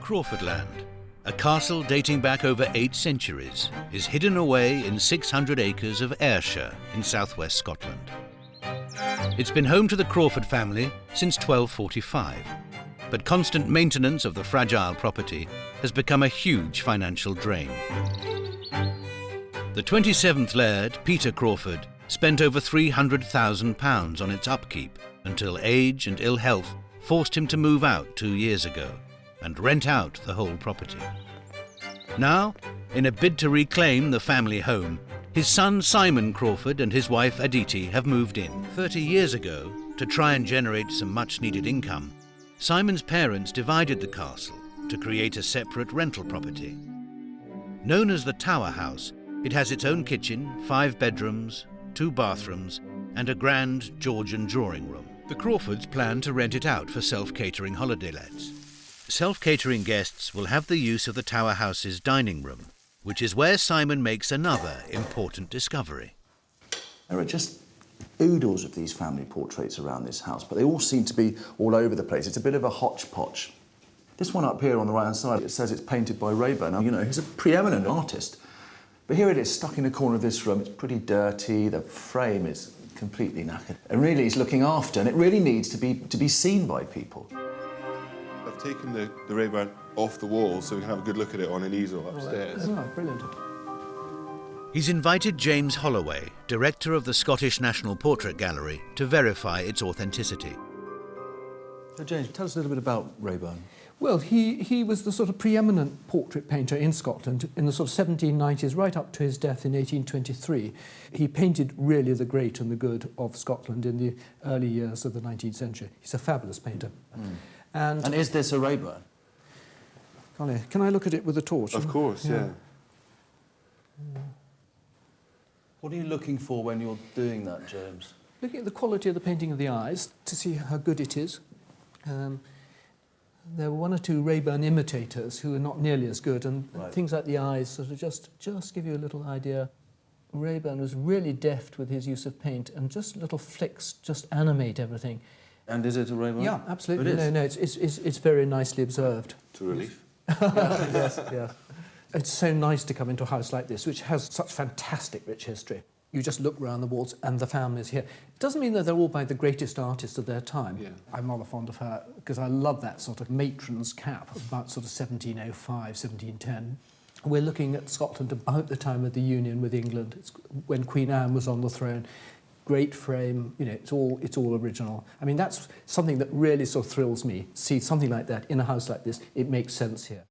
Crawford Land, a castle dating back over 8 centuries, is hidden away in 600 acres of Ayrshire in southwest Scotland. It's been home to the Crawford family since 1245, but constant maintenance of the fragile property has become a huge financial drain. The 27th Laird, Peter Crawford, spent over £300,000 on its upkeep until age and ill health forced him to move out 2 years ago and rent out the whole property. Now, in a bid to reclaim the family home, his son Simon Crawford and his wife Aditi have moved in. 30 years ago, to try and generate some much-needed income, Simon's parents divided the castle to create a separate rental property. Known as the Tower House, it has its own kitchen, 5 bedrooms, 2 bathrooms, and a grand Georgian drawing room. The Crawfords plan to rent it out for self-catering holiday lets. Self-catering guests will have the use of the Tower House's dining room, which is where Simon makes another important discovery. There are just oodles of these family portraits around this house, but they all seem to be all over the place. It's a bit of a hodgepodge. This one up here on the right-hand side, it says it's painted by Raeburn. Now, you know, he's a preeminent artist. But here it is, stuck in the corner of this room. It's pretty dirty. The frame is completely knackered. And really, he's looking after, and it really needs to be seen by people. I've taken the Raeburn off the wall so we can have a good look at it on an easel upstairs. Oh, brilliant. He's invited James Holloway, director of the Scottish National Portrait Gallery, to verify its authenticity. So, James, tell us a little bit about Raeburn. Well, he was the sort of preeminent portrait painter in Scotland in the sort of 1790s, right up to his death in 1823. He painted really the great and the good of Scotland in the early years of the 19th century. He's a fabulous painter. Mm. And is this a Raeburn? Can I look at it with a torch? Of course, yeah. What are you looking for when you're doing that, James? Looking at the quality of the painting of the eyes to see how good it is. There were 1 or 2 Raeburn imitators who are not nearly as good, and right. Things like the eyes sort of just give you a little idea. Raeburn was really deft with his use of paint, and just little flicks just animate everything. And is it a Raeburn? Yeah, absolutely. It is? No, it's very nicely observed. To relief. Yes, yeah. It's so nice to come into a house like this, which has such fantastic rich history. You just look round the walls and the family's here. It doesn't mean that they're all by the greatest artists of their time. Yeah. I'm rather fond of her because I love that sort of matron's cap of about sort of 1705, 1710. We're looking at Scotland about the time of the union with England. It's when Queen Anne was on the throne. Great frame, you know, it's all original. I mean, that's something that really sort of thrills me. See something like that in a house like this, it makes sense here.